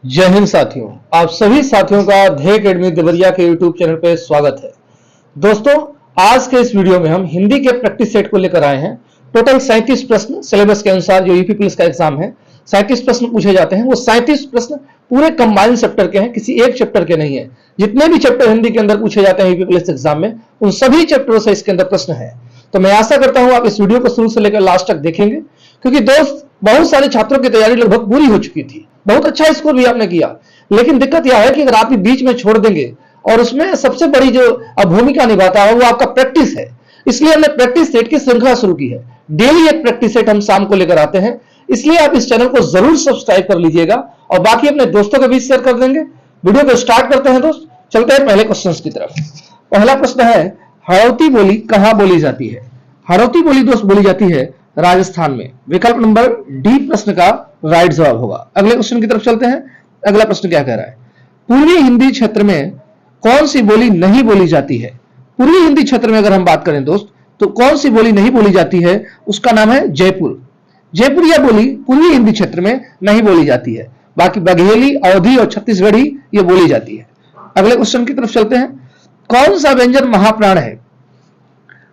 जय हिंद साथियों, आप सभी साथियों का ध्येय अकेडमी देवरिया के यूट्यूब चैनल पे स्वागत है। दोस्तों, आज के इस वीडियो में हम हिंदी के प्रैक्टिस सेट को लेकर आए हैं। टोटल 37 प्रश्न सिलेबस के अनुसार जो यूपी पुलिस का एग्जाम है 37 प्रश्न पूछे जाते हैं। वो 37 प्रश्न पूरे कंबाइंड चैप्टर के हैं, किसी एक चैप्टर के नहीं है। जितने भी चैप्टर हिंदी के अंदर पूछे जाते हैं यूपी पुलिस एग्जाम में, उन सभी चैप्टरों से इसके अंदर प्रश्न है। तो मैं आशा करता हूं आप इस वीडियो को शुरू से लेकर लास्ट तक देखेंगे, क्योंकि दोस्त बहुत सारे छात्रों की तैयारी लगभग पूरी हो चुकी थी, बहुत अच्छा स्कोर भी आपने किया। लेकिन दिक्कत यह है कि अगर आप बीच में छोड़ देंगे, और उसमें सबसे बड़ी जो भूमिका निभाता है वो आपका प्रैक्टिस है। इसलिए हमने प्रैक्टिस सेट की श्रृंखला शुरू की है। डेली एक प्रैक्टिस सेट हम शाम को लेकर आते हैं, इसलिए आप इस चैनल को जरूर सब्सक्राइब कर लीजिएगा और बाकी अपने दोस्तों के बीच शेयर कर देंगे। वीडियो को स्टार्ट करते हैं दोस्त, चलते हैं पहले क्वेश्चन की तरफ। पहला प्रश्न है, हाड़ौती बोली कहां बोली जाती है? हाड़ौती बोली दोस्त बोली जाती है राजस्थान में। विकल्प नंबर डी प्रश्न का राइट जवाब होगा। अगले क्वेश्चन की तरफ चलते हैं। अगला प्रश्न क्या कह रहा है? पूर्वी हिंदी क्षेत्र में कौन सी बोली नहीं बोली जाती है? पूर्वी हिंदी क्षेत्र में अगर हम बात करें दोस्त, तो कौन सी बोली नहीं बोली जाती है? उसका नाम है जयपुर। जयपुर यह बोली पूर्वी हिंदी क्षेत्र में नहीं बोली जाती है, बाकी बघेली, अवधी और छत्तीसगढ़ी ये बोली जाती है। अगले क्वेश्चन की तरफ चलते हैं। कौन सा व्यंजन महाप्राण है?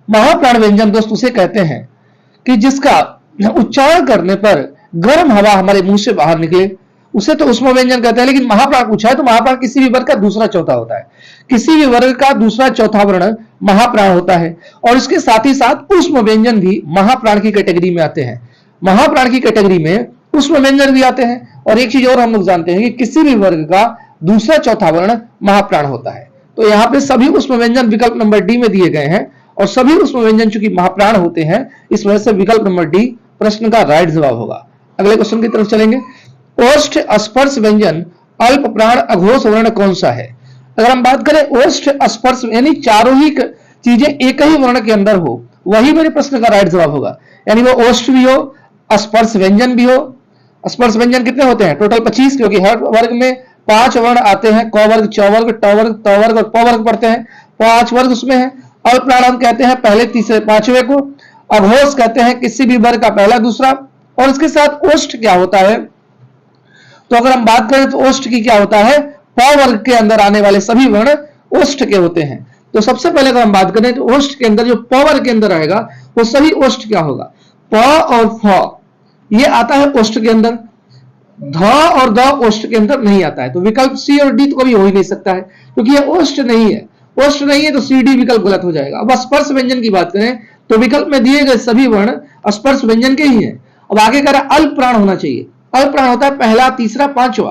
महाप्राण व्यंजन दोस्त उसे कहते हैं कि जिसका उच्चारण करने पर गर्म हवा हमारे मुंह से बाहर निकले, उसे तो उष्म व्यंजन कहते हैं। लेकिन महाप्राण पूछा है तो महाप्राण किसी भी वर्ग का दूसरा चौथा होता है। किसी भी वर्ग का दूसरा चौथा वर्ण महाप्राण होता है, और इसके साथ ही साथ उष्म व्यंजन भी महाप्राण की कैटेगरी में आते हैं। महाप्राण की कैटेगरी में उष्म व्यंजन भी आते हैं। और एक चीज और हम लोग जानते हैं कि किसी भी वर्ग का दूसरा चौथा वर्ण महाप्राण होता है। तो यहाँ पे सभी उष्म व्यंजन विकल्प नंबर डी में दिए गए हैं, और सभी उष्म व्यंजन चूंकि महाप्राण होते हैं, इस वजह से विकल्प नंबर डी प्रश्न का राइट जवाब होगा। अगले क्वेश्चन की तरफ चलेंगे। ओष्ठ स्पर्श व्यंजन अल्प प्राण अघोष वर्ण कौन सा है? अगर हम बात करें ओष्ठ स्पर्श, यानी चारों ही चीजें एक ही वर्ण के अंदर हो, वही मेरे प्रश्न का राइट जवाब होगा। यानी वो ओष्ठ भी हो, स्पर्श व्यंजन भी हो। स्पर्श व्यंजन कितने होते हैं? टोटल 25, क्योंकि हर वर्ग में 5 वर्ण आते हैं। क वर्ग, च वर्ग, ट वर्ग, त वर्ग और प वर्ग पढ़ते हैं। 5 वर्ग उसमें है। अल्प प्राण हम कहते हैं पहले, तीसरे, पांचवे को। अघोष कहते हैं किसी भी वर्ग का पहला, दूसरा। और इसके साथ ओष्ठ क्या होता है? तो अगर हम बात करें तो ओष्ठ की क्या होता है? प वर्ग के अंदर आने वाले सभी वर्ण ओष्ठ के होते हैं। तो सबसे पहले अगर हम बात करें तो ओष्ठ के अंदर जो प वर्ग के अंदर आएगा वो सभी ओष्ठ क्या होगा? प और फ ये आता है ओष्ठ के अंदर। ध और द ओष्ठ के अंदर नहीं आता है। तो विकल्प सी और डी तो कभी हो ही नहीं सकता है, क्योंकि ये ओष्ठ नहीं है। ओष्ठ नहीं है तो सी डी विकल्प गलत हो जाएगा। अब स्पर्श व्यंजन की बात करें तो विकल्प में दिए गए सभी वर्ण स्पर्श व्यंजन के ही हैं। अब आगे कह रहा अल्प प्राण होना चाहिए। अल्प प्राण होता है पहला, तीसरा, पांचवा।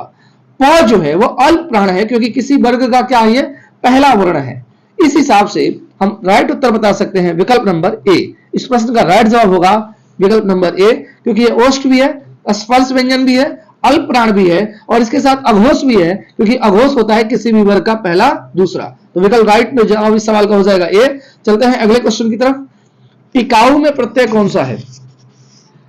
प जो है वो अल्प प्राण है, क्योंकि किसी वर्ग का क्या है? पहला वर्ण है। इस हिसाब से हम राइट उत्तर बता सकते हैं विकल्प नंबर ए। इस प्रश्न का राइट जवाब होगा विकल्प नंबर ए, क्योंकि ये ओष्ठ भी है, स्पर्श व्यंजन भी है, अल्प प्राण भी है, और इसके साथ अघोष भी है, क्योंकि अघोष होता है किसी भी वर्ग का पहला, दूसरा। तो विकल्प राइट में जवाब इस सवाल का हो जाएगा ए। चलते हैं अगले क्वेश्चन की तरफ। टिकाऊ में प्रत्यय कौन सा है?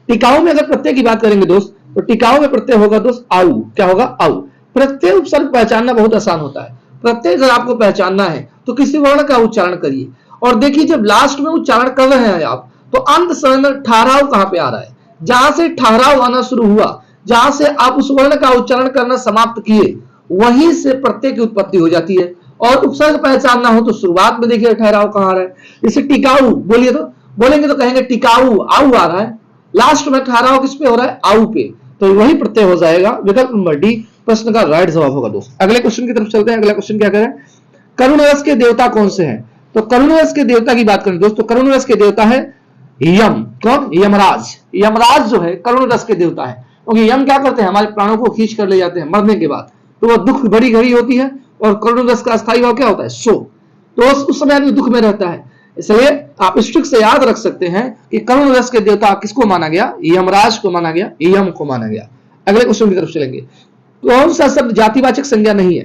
टिकाऊ में अगर प्रत्यय की बात करेंगे दोस्त, तो टिकाऊ में प्रत्यय होगा दोस्त आऊ। क्या होगा? आऊ। प्रत्यय उपसर्ग पहचानना बहुत आसान होता है। प्रत्यय अगर आपको पहचानना है तो किसी वर्ण का उच्चारण करिए, और देखिए जब लास्ट में उच्चारण कर रहे हैं आप, तो अंत समय ठहराव कहां पे आ रहा है? जहां से ठहराव आना शुरू हुआ, जहां से आप उस वर्ण का उच्चारण करना समाप्त किए, वहीं से प्रत्यय की उत्पत्ति हो जाती है। और उपसर्ग पहचानना हो तो शुरुआत में देखिए ठहराव कहां आ रहा है। जैसे टिकाऊ बोलिए तो बोलेंगे तो कहेंगे टिकाऊ, आऊ आ रहा है। लास्ट में ठहराव किस पे हो रहा है? आऊ पे। तो वही प्रत्यय हो जाएगा। विकल्प नंबर डी प्रश्न का राइट जवाब होगा दोस्त। अगले क्वेश्चन की तरफ चलते हैं। अगला क्वेश्चन क्या करें? करुण रस के देवता कौन से हैं? तो करुण रस के देवता की बात करें दोस्तों, करुण रस के देवता है यम। कौन? यमराज। यमराज जो है करुण रस के देवता है, क्योंकि यम क्या करते हैं? हमारे प्राणों को खींच कर ले जाते हैं मरने के बाद। तो वह दुख बड़ी घड़ी होती है, और करुण रस का स्थायी भाव क्या होता है? शोक। तो उस समय आदमी दुख में रहता है। इसलिए आप इस ट्रिक से याद रख सकते हैं कि करुण रस के देवता किसको माना गया? यमराज को माना गया, यम को माना गया। अगले क्वेश्चन की तरफ चलेंगे। कौन सा शब्द जातिवाचक संज्ञा नहीं है?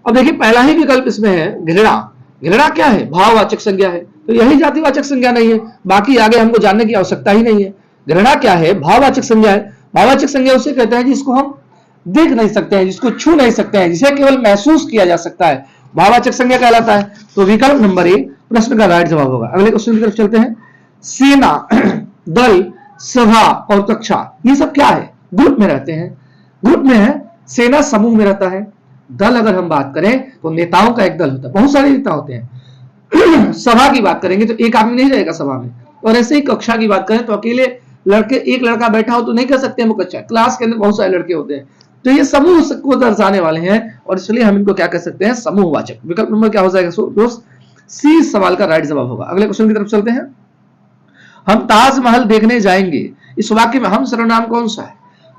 अब देखिए पहला ही विकल्प इसमें है घृणा। घृणा क्या है? भाववाचक संज्ञा है, तो यही जातिवाचक संज्ञा नहीं है। बाकी आगे हमको जानने की आवश्यकता ही नहीं है। घृणा क्या है? भाववाचक संज्ञा है। भाववाचक संज्ञा उसे कहते हैं जिसको हम देख नहीं सकते हैं, जिसको छू नहीं सकते हैं, जिसे केवल महसूस किया जा सकता है, भाववाचक संज्ञा कहलाता है। तो विकल्प नंबर ए प्रश्न का राइट जवाब होगा। अगले क्वेश्चन की तरफ चलते हैं। सेना, दल, सभा और कक्षा, ये सब क्या है? ग्रुप में रहते हैं। ग्रुप में है सेना समूह में रहता है। दल अगर हम बात करें तो नेताओं का एक दल होता है, बहुत सारे नेता होते हैं। सभा की बात करेंगे तो एक आदमी नहीं रहेगा सभा में, और ऐसे ही कक्षा की बात करें तो अकेले लड़के, एक लड़का बैठा हो तो नहीं कह सकते हम वो कक्षा, क्लास के अंदर बहुत सारे लड़के होते हैं। तो ये समूह को दर्शाने वाले हैं और इसलिए हम इनको क्या कह सकते हैं, समूहवाचक। विकल्प नंबर क्या हो जाएगा दोस्त, सी सवाल का राइट जवाब होगा। अगले क्वेश्चन की तरफ चलते हैं। हम ताजमहल देखने जाएंगे, इस वाक्य में हम सर्वनाम कौन सा है?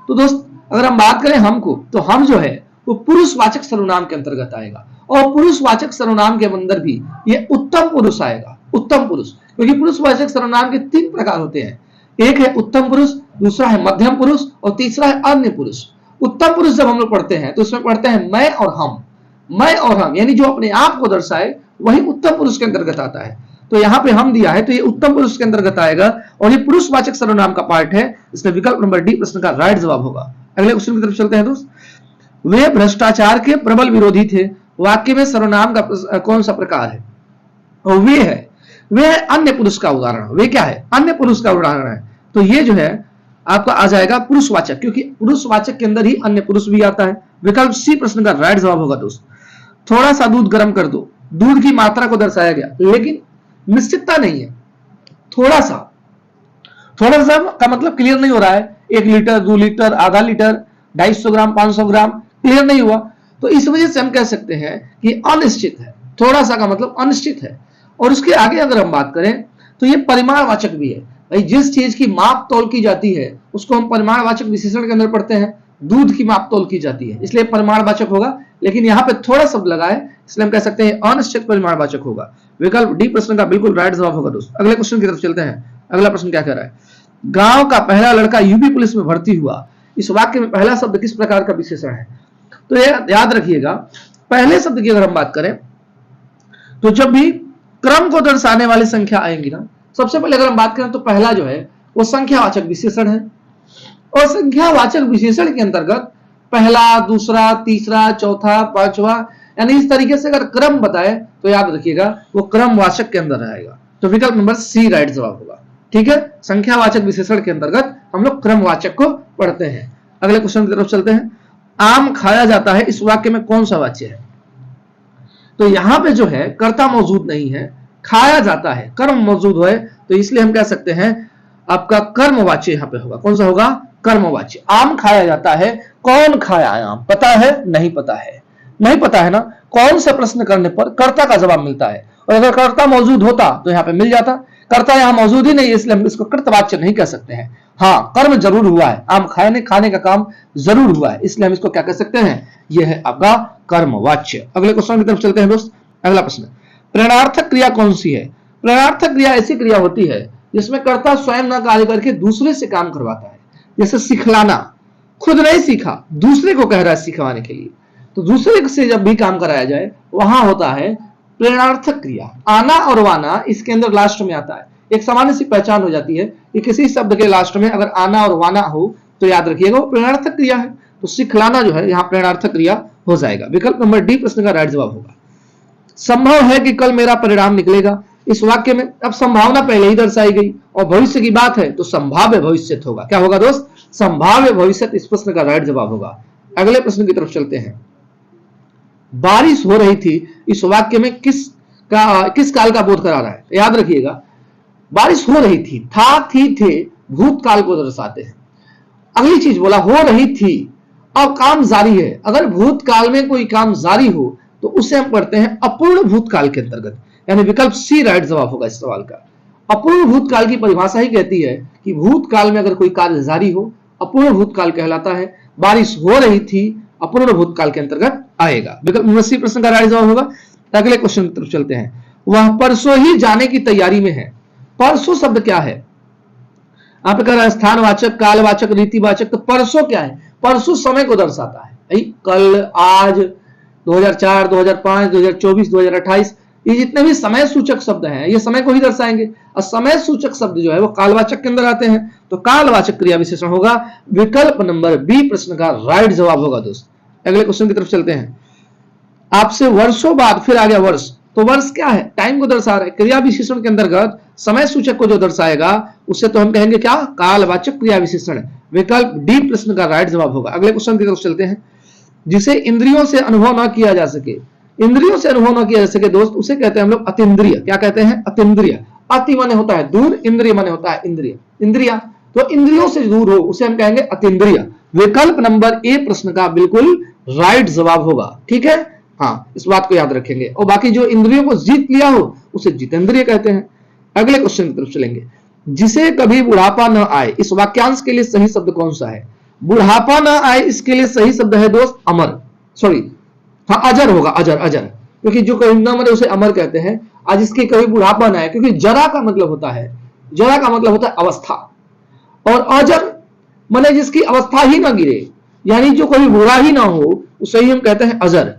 तो दोस्त अगर हम बात करें हमको, तो हम जो है वो पुरुषवाचक सर्वनाम के अंतर्गत आएगा, और पुरुषवाचक सर्वनाम के अंदर भी ये उत्तम पुरुष आएगा, उत्तम पुरुष। क्योंकि पुरुषवाचक सर्वनाम के 3 प्रकार होते हैं, एक है उत्तम पुरुष, दूसरा है मध्यम पुरुष और तीसरा है अन्य पुरुष। उत्तम पुरुष जब हम लोग पढ़ते हैं तो इसमें पढ़ते हैं मैं और हम, मैं और हम, यानी जो अपने आप को दर्शाए वही उत्तम पुरुष के अंतर्गत आता है। तो यहाँ पे हम दिया है तो ये उत्तम पुरुष के अंतर्गत आएगा और ये पुरुषवाचक सर्वनाम का पार्ट है, इसलिए विकल्प नंबर डी प्रश्न का राइट जवाब होगा। अगले क्वेश्चन की तरफ चलते हैं दोस्त। वे भ्रष्टाचार के प्रबल विरोधी थे, वाक्य में सर्वनाम का कौन सा प्रकार है? और वे है, वे है अन्य पुरुष का उदाहरण। वे क्या है? अन्य पुरुष का उदाहरण है। तो ये जो है आपका आ जाएगा पुरुषवाचक, क्योंकि पुरुषवाचक के अंदर ही अन्य पुरुष भी आता है। विकल्प सी प्रश्न का राइट जवाब होगा दोस्त। थोड़ा सा दूध गर्म कर दो, दूध की मात्रा को दर्शाया गया, लेकिन निश्चितता नहीं है। थोड़ा सा का मतलब क्लियर नहीं हो रहा है, 1 लीटर, 2 लीटर, आधा लीटर, 250 ग्राम, 500 ग्राम, क्लियर नहीं हुआ। तो इस वजह से हम कह सकते हैं कि अनिश्चित है। थोड़ा सा का मतलब अनिश्चित है। और उसके आगे अगर हम बात करें तो ये परिमाणवाचक भी है। भाई जिस चीज की माप तौल की जाती है उसको हम परिमाणवाचक विशेषण के अंदर पढ़ते हैं। दूध की माप तौल की जाती है, इसलिए परिमाणवाचक होगा, लेकिन यहाँ पे थोड़ा शब्द लगा है इसलिए हम कह सकते हैं अनिश्चित परिमाणवाचक होगा। विकल्प डी प्रश्न का बिल्कुल राइट जवाब होगा दोस्त। अगले क्वेश्चन की तरफ चलते हैं। अगला प्रश्न क्या कह रहा है? गांव का पहला लड़का यूपी पुलिस में भर्ती हुआ, इस वाक्य में पहला शब्द किस प्रकार का विशेषण है? तो याद रखिएगा, पहले शब्द की अगर हम बात करें तो जब भी क्रम को दर्शाने वाली संख्या आएंगी ना, सबसे पहले अगर हम बात करें तो पहला जो है वो संख्यावाचक विशेषण है। और संख्यावाचक विशेषण के अंतर्गत पहला, दूसरा, तीसरा, चौथा, पांचवा, यानी इस तरीके से अगर क्रम बताए तो याद रखिएगा वो क्रमवाचक के अंदर आएगा। तो विकल्प नंबर सी राइट जवाब होगा। ठीक है, संख्यावाचक विशेषण के अंतर्गत हम लोग क्रमवाचक को पढ़ते हैं। अगले क्वेश्चन की तरफ चलते हैं। आम खाया जाता है, इस वाक्य में कौन सा वाच्य है? तो यहां पे जो है कर्ता मौजूद नहीं है, खाया जाता है, कर्म मौजूद है, तो इसलिए हम कह सकते हैं आपका कर्मवाच्य यहां पे होगा। कौन सा होगा? कर्मवाच्य। आम खाया जाता है, कौन खाया है आम? पता है? नहीं पता है, नहीं पता है ना। कौन से प्रश्न करने पर कर्ता का जवाब मिलता है, और अगर कर्ता मौजूद होता तो यहाँ पे मिल जाता। कर्ता यहाँ मौजूद ही नहीं है, इसलिए हम इसको कृतवाच्य नहीं कह सकते हैं। हाँ, कर्म जरूर हुआ है, आम खाने का काम जरूर हुआ है, इसलिए हम इसको क्या कह सकते हैं? यह है आपका कर्मवाच्य। अगले क्वेश्चन की तरफ चलते हैं दोस्त। अगला प्रश्न, प्रेरणार्थक क्रिया कौन सी है? प्रेरणार्थक क्रिया ऐसी क्रिया होती है जिसमें कर्ता स्वयं न कार्य करके दूसरे से काम करवाता है। जैसे सिखलाना, खुद नहीं सीखा, दूसरे को कह रहा है सिखवाने के लिए, तो दूसरे से जब भी काम कराया जाए वहां होता है प्रेरणार्थक क्रिया। आना और वाना इसके अंदर लास्ट में आता है, एक सामान्य सी पहचान हो जाती है कि किसी शब्द के लास्ट में अगर आना और वाना हो तो याद रखिएगा वो प्रेरणार्थक क्रिया है। तो सिखलाना जो है यहाँ प्रेरणार्थक क्रिया हो जाएगा। विकल्प नंबर डी प्रश्न का राइट जवाब होगा। संभव है कि कल मेरा परिणाम निकलेगा, इस वाक्य में अब संभावना पहले ही दर्शाई गई और भविष्य की बात है तो संभाव्य भविष्य होगा। क्या होगा दोस्त? संभाव्य भविष्य इस प्रश्न का राइट जवाब होगा। अगले प्रश्न की तरफ चलते हैं। बारिश हो रही थी, इस वाक्य में किस काल का बोध करा रहा है? याद रखिएगा, बारिश हो रही थी, था, थी, थे भूतकाल को दर्शाते हैं। अगली चीज बोला हो रही थी, अब काम जारी है। अगर भूतकाल में कोई काम जारी हो तो उसे हम पढ़ते हैं अपूर्ण भूतकाल के अंतर्गत, यानी विकल्प सी राइट जवाब होगा इस सवाल का। अपूर्ण भूतकाल की परिभाषा ही कहती है कि भूतकाल में अगर कोई कार्य जारी हो अपूर्ण भूतकाल कहलाता है। बारिश हो रही थी अपूर्ण भूतकाल के अंतर्गत आएगा। विकल्प नंबर सी प्रश्न का राइट जवाब होगा। अगले क्वेश्चन की तरफ चलते हैं। वह परसों ही जाने की तैयारी में है। परसों शब्द क्या है? आप कह स्थानवाचक, कालवाचक, रीतिवाचक, तो परसों क्या है? परसों समय को दर्शाता है। कल, आज, 2004, 2005, 2024, 2028, ये जितने भी समय सूचक शब्द हैं ये समय को ही दर्शाएंगे। और समय सूचक शब्द जो है वो कालवाचक के अंदर आते हैं, तो कालवाचक क्रिया विशेषण होगा। विकल्प नंबर बी प्रश्न का राइट जवाब होगा दोस्त। अगले क्वेश्चन की तरफ चलते हैं। आपसे वर्षों बाद फिर आ गया वर्ष, तो वर्ष क्या है? टाइम को दर्शा रहा है। क्रिया विशेषण के अंतर्गत समय सूचक को जो दर्शाएगा उससे तो हम कहेंगे क्या? कालवाचक क्रिया विशेषण। विकल्प डी प्रश्न का राइट जवाब होगा। अगले क्वेश्चन की तरफ चलते हैं। जिसे इंद्रियों से अनुभव ना किया जा सके, इंद्रियों से अनुभव ना किया जा सके दोस्त, उसे कहते हैं हम लोग अतीन्द्रिय। क्या कहते हैं? अतीन्द्रिय। अति माने होता है दूर, इंद्रिय माने होता है इंद्रिय, इंद्रिया। तो इंद्रियों से दूर हो उसे हम कहेंगे अतीन्द्रिय। विकल्प नंबर ए प्रश्न का बिल्कुल राइट जवाब होगा। ठीक है, हाँ, इस बात को याद रखेंगे। और बाकी जो इंद्रियों को जीत लिया हो उसे जितेंद्रिय कहते हैं। अगले क्वेश्चन की तरफ चलेंगे। जिसे कभी बुढ़ापा न आए, इस वाक्यांश के लिए सही शब्द कौन सा है? बुढ़ापा न आए, इसके लिए सही शब्द है दोस्त अमर, सॉरी, हाँ अजर होगा, अजर, अजर, क्योंकि जो कभी न मरे उसे अमर कहते हैं। आज इसके कभी बुढ़ापा न आए, क्योंकि जरा का मतलब होता है, जरा का मतलब होता है अवस्था, और अजर माने जिसकी अवस्था ही ना गिरे, यानी जो कभी बुरा ही ना हो उसे ही हम कहते हैं अजर।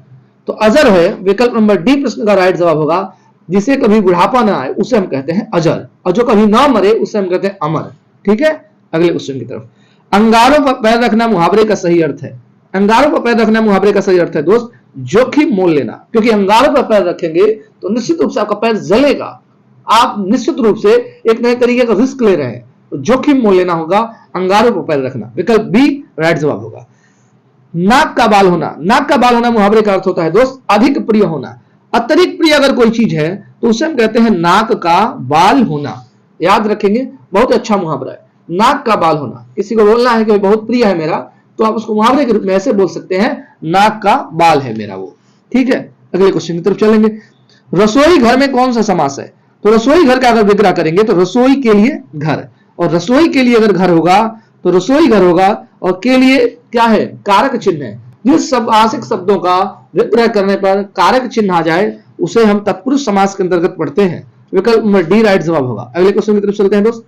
तो अजर है विकल्प नंबर डी प्रश्न का राइट जवाब होगा। जिसे कभी बुढ़ापा ना आए उसे हम कहते हैं अजर, और जो कभी ना मरे उसे हम कहते हैं अमर। ठीक है, अगले क्वेश्चन की तरफ। अंगारों पर पैर रखना मुहावरे का सही अर्थ है। अंगारों पर पैर रखना मुहावरे का सही अर्थ है दोस्त जोखिम मोल लेना, क्योंकि अंगारों पर पैर रखेंगे तो निश्चित रूप से आपका पैर जलेगा, आप निश्चित रूप से एक नए तरीके का रिस्क ले रहे हैं, तो जोखिम मोल लेना होगा, अंगारों पर पैर रखना। विकल्प बी राइट जवाब होगा। नाक का बाल होना, नाक का बाल होना मुहावरे का अर्थ होता है दोस्त अधिक प्रिय होना। अतिरिक्त प्रिय अगर कोई चीज है तो उसे हम कहते हैं नाक का बाल होना। याद रखेंगे, बहुत अच्छा मुहावरा है, नाक का बाल होना। किसी को बोलना है कि बहुत प्रिय है मेरा, तो आप उसको मुहावरे के रूप में ऐसे बोल सकते हैं, नाक का बाल है मेरा वो। ठीक है, अगले क्वेश्चन की तरफ चलेंगे। रसोई घर में कौन सा समास है? तो रसोई घर का अगर विग्रह करेंगे तो रसोई के लिए घर, और रसोई के लिए अगर घर होगा तो रसोई घर होगा, और के लिए क्या है? कारक चिन्ह है। जिस समासिक शब्दों का विग्रह करने पर कारक चिन्ह आ जाए उसे हम तत्पुरुष समास के अंतर्गत पढ़ते हैं। विकल्प नंबर डी राइट जवाब होगा। अगले क्वेश्चन की तरफ चलते हैं दोस्त।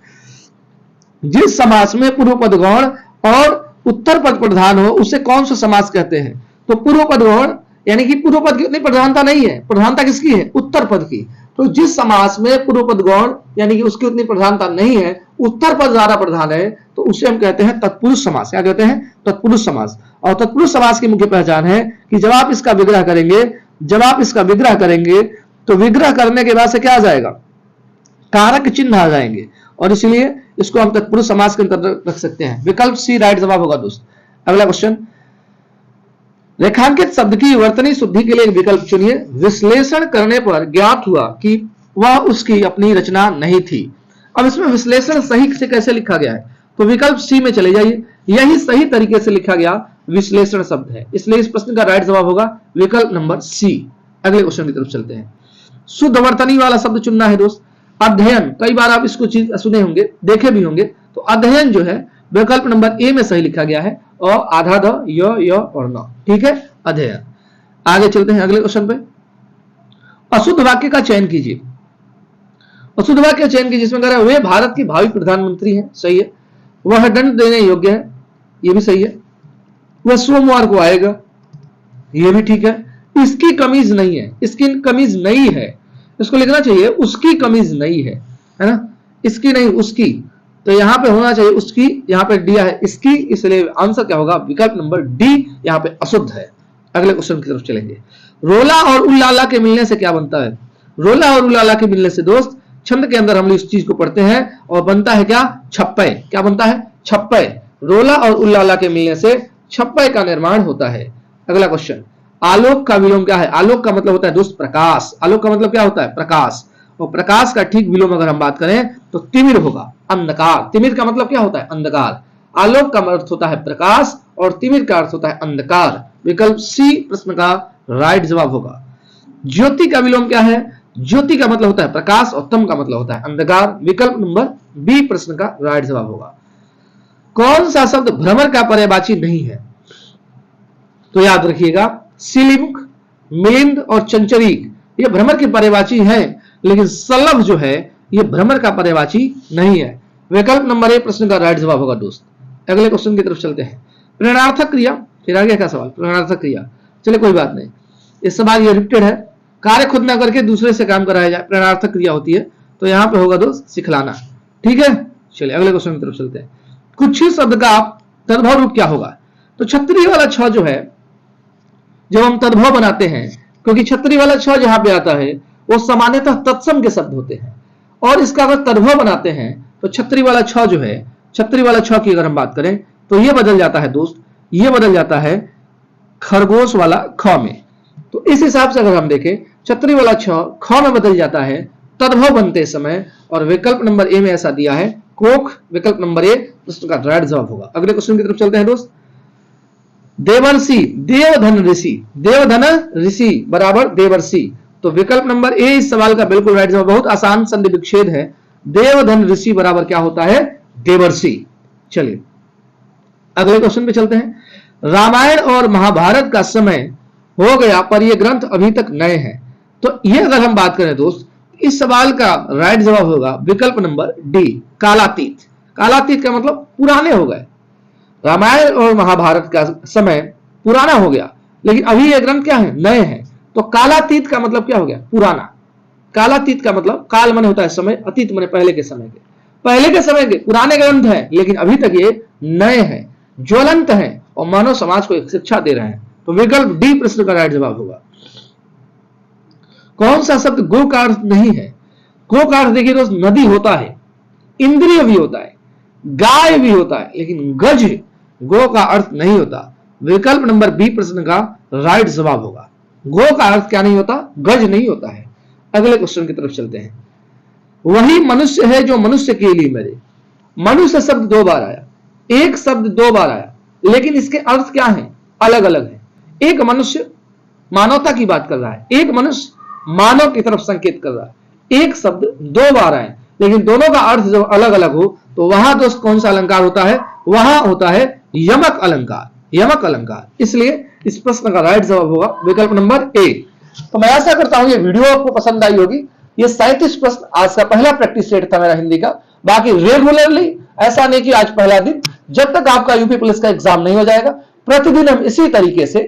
जिस समास में पूर्व पद गौण और उत्तर पद प्रधान हो उसे कौन सा समास कहते हैं? तो पूर्व पद गौण यानी कि पूर्व पद की उतनी प्रधानता नहीं है, प्रधानता किसकी है? उत्तर पद की। तो जिस समास में पूर्व पद गौण यानी कि उसकी उतनी प्रधानता नहीं है, उत्तर पद ज्यादा प्रधान है, तो उसे हम कहते हैं तत्पुरुष समास। क्या कहते हैं? तत्पुरुष समास। और तत्पुरुष समास की मुख्य पहचान है कि जब आप इसका विग्रह करेंगे, जब आप इसका विग्रह करेंगे तो विग्रह करने के बाद से क्या आ जाएगा? कारक चिन्ह आ जाएंगे, और इसलिए इसको हम तत्पुरुष समास के अंतर्गत रख सकते हैं। विकल्प सी राइट जवाब होगा दोस्त। अगला क्वेश्चन। रेखांकित शब्द की वर्तनी शुद्धि के लिए एक विकल्प चुनिए। विश्लेषण करने पर ज्ञात हुआ कि वह उसकी अपनी रचना नहीं थी। अब इसमें विश्लेषण सही से कैसे लिखा गया है? तो विकल्प सी में चले जाइए, यही सही तरीके से लिखा गया विश्लेषण शब्द है, इसलिए इस प्रश्न का राइट जवाब होगा विकल्प नंबर सी। अगले क्वेश्चन की तरफ चलते हैं। शुद्ध वर्तनी वाला शब्द चुनना है दोस्त। अध्ययन, कई बार आप इसको चीज सुने होंगे, देखे भी होंगे, तो अध्ययन जो है विकल्प नंबर ए में सही लिखा गया है, और आधा द य और न। ठीक है, अध्ययन। आगे चलते हैं अगले क्वेश्चन पे। अशुद्ध वाक्य का चयन कीजिए। अशुद्ध वाक्य का चयन कीजिए, जिसमें कह रहा है वे भारत के भावी प्रधानमंत्री हैं, सही है। वह दंड देने योग्य है, यह भी सही है। वह सोमवार को आएगा, यह भी ठीक है। इसकी कमीज नहीं है, इसकी कमीज नहीं है, इसको लिखना चाहिए उसकी कमीज नहीं है ना, इसकी नहीं उसकी, तो यहां पे होना चाहिए उसकी, यहां पे दिया है इसकी, इसलिए आंसर क्या होगा? विकल्प नंबर डी यहां पे अशुद्ध है। अगले क्वेश्चन की तरफ चलेंगे। रोला और उल्लाला के मिलने से क्या बनता है? रोला और उल्लाला के मिलने से दोस्त छंद के अंदर हम इस चीज को पढ़ते हैं और बनता है क्या? छप्पय। क्या बनता है? छप्पय। रोला और उल्लाला के मिलने से छप्पय का निर्माण होता है। अगला क्वेश्चन। आलोक का विलोम क्या है? आलोक का मतलब होता है दोस्त प्रकाश। आलोक का मतलब क्या होता है? प्रकाश। और प्रकाश का ठीक विलोम अगर हम बात करें तो तिमिर होगा, अंधकार। तिमिर का मतलब क्या होता है? अंधकार। आलोक का अर्थ होता है प्रकाश और तिमिर का अर्थ होता है अंधकार। विकल्प सी प्रश्न का राइट जवाब होगा। ज्योति का विलोम क्या है? ज्योति का मतलब होता है प्रकाश और तम का मतलब होता है अंधकार। विकल्प नंबर बी प्रश्न का राइट जवाब होगा। कौन सा शब्द भ्रमर का पर्यायवाची नहीं है? तो याद रखिएगा, सिलिमुख, मिलिंद और चंचरीक ये भ्रमर के पर्यायवाची हैं, लेकिन सलभ जो है ये भ्रमर का पर्यायवाची नहीं है। विकल्प नंबर ए प्रश्न का राइट जवाब होगा दोस्त। अगले क्वेश्चन की तरफ चलते हैं। प्रेरणार्थक क्रिया, फिर आगे क्या सवाल? प्रेरणार्थक क्रिया, चलिए कोई बात नहीं, इस सवाल ये रिपीटेड है। कार्य खुद ना करके दूसरे से काम कराया जाए, प्रेरणार्थक क्रिया होती है, तो यहां पे होगा दोस्त सिखलाना। ठीक है, चलिए अगले क्वेश्चन की तरफ चलते हैं। कुछ ही शब्द का तद्भव रूप क्या होगा? तो छतरी वाला छ जो है, जब हम तद्भव बनाते हैं, क्योंकि छतरी वाला छ जहां पे आता है वो सामान्यतः तत्सम के शब्द होते हैं, और इसका अगर तद्भव बनाते हैं तो छतरी वाला छ जो है, छतरी वाला छ की अगर हम बात करें तो ये बदल जाता है दोस्त, ये बदल जाता है खरगोश वाला ख में। तो इस हिसाब से अगर हम देखें छतरी वाला छ ख में बदल जाता है तद्भव बनते समय, और विकल्प नंबर ए में ऐसा दिया है कोख, विकल्प नंबर ए प्रश्न का राइट जवाब होगा। अगले क्वेश्चन की तरफ चलते हैं दोस्त। देवर्षि देवधन ऋषि, देवधन ऋषि बराबर देवर्षि, तो विकल्प नंबर ए इस सवाल का बिल्कुल राइट जवाब। बहुत आसान संधि विच्छेद है, देवधन ऋषि बराबर क्या होता है देवर्षि। चलिए अगले क्वेश्चन पे चलते हैं। रामायण और महाभारत का समय हो गया पर ये ग्रंथ अभी तक नए हैं, तो ये अगर हम बात करें दोस्त, इस सवाल का राइट जवाब होगा विकल्प नंबर डी कालातीत। कालातीत का मतलब पुराने हो गए। रामायण और महाभारत का समय पुराना हो गया, लेकिन अभी ये ग्रंथ क्या है नए हैं, तो कालातीत का मतलब क्या हो गया पुराना। कालातीत का मतलब काल मन होता है समय, अतीत मन पहले के समय के, पहले के समय के पुराने ग्रंथ हैं, लेकिन अभी तक ये नए हैं, ज्वलंत हैं और मानव समाज को एक शिक्षा दे रहे हैं। तो विकल्प डी प्रश्न का राइट जवाब होगा। कौन सा शब्द गो का अर्थ नहीं है? गो का अर्थ देखिए दोस्त नदी होता है, इंद्रिय भी होता है, गाय भी होता है, लेकिन गज गो का अर्थ नहीं होता। विकल्प नंबर बी प्रश्न का राइट जवाब होगा। गो का अर्थ क्या नहीं होता? गज नहीं होता है। अगले क्वेश्चन की तरफ चलते हैं। वही मनुष्य है जो मनुष्य के लिए मरे। मनुष्य शब्द दो बार आया, एक शब्द दो बार आया, लेकिन इसके अर्थ क्या है अलग अलग है। एक मनुष्य मानवता की बात कर रहा है, एक मनुष्य मानव की तरफ संकेत कर रहा है। एक शब्द दो बार आए, लेकिन दोनों का अर्थ जब अलग अलग हो तो वहां दोस्त कौन सा अलंकार होता है? वहां होता है यमक अलंकार, यमक अलंकार। इसलिए इस प्रश्न का राइट जवाब होगा विकल्प नंबर ए। तो मैं आशा करता हूं ये वीडियो आपको पसंद आई होगी। ये 37 प्रश्न आज का पहला प्रैक्टिस सेट था मेरा हिंदी का। बाकी रेगुलरली ऐसा नहीं कि आज पहला दिन, जब तक आपका यूपी पुलिस का एग्जाम नहीं हो जाएगा प्रतिदिन हम इसी तरीके से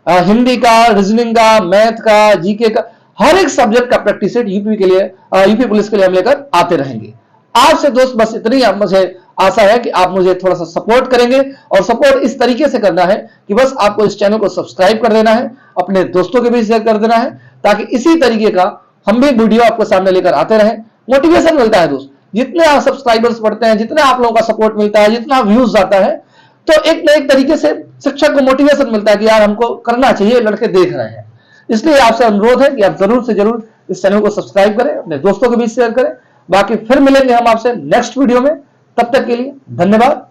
हिंदी का, रीजनिंग का, मैथ का, जीके का, हर एक सब्जेक्ट का प्रैक्टिस सेट यूपी के लिए, यूपी पुलिस के लिए हम लेकर आते रहेंगे। आपसे दोस्त बस इतनी मुझे आशा है कि आप मुझे थोड़ा सा सपोर्ट करेंगे, और सपोर्ट इस तरीके से करना है कि बस आपको इस चैनल को सब्सक्राइब कर देना है, अपने दोस्तों के भी शेयर कर देना है, ताकि इसी तरीके का हम भी वीडियो आपको सामने लेकर आते रहे। मोटिवेशन मिलता है दोस्त, जितने आप सब्सक्राइबर्स बढ़ते हैं, जितना आप लोगों का सपोर्ट मिलता है, जितना व्यूज आता है, तो एक न एक तरीके से शिक्षक को मोटिवेशन मिलता है कि यार हमको करना चाहिए, लड़के देख रहे हैं। इसलिए आपसे अनुरोध है कि आप जरूर से जरूर इस चैनल को सब्सक्राइब करें, अपने दोस्तों के बीच शेयर करें। बाकी फिर मिलेंगे हम आपसे नेक्स्ट वीडियो में, तब तक के लिए धन्यवाद।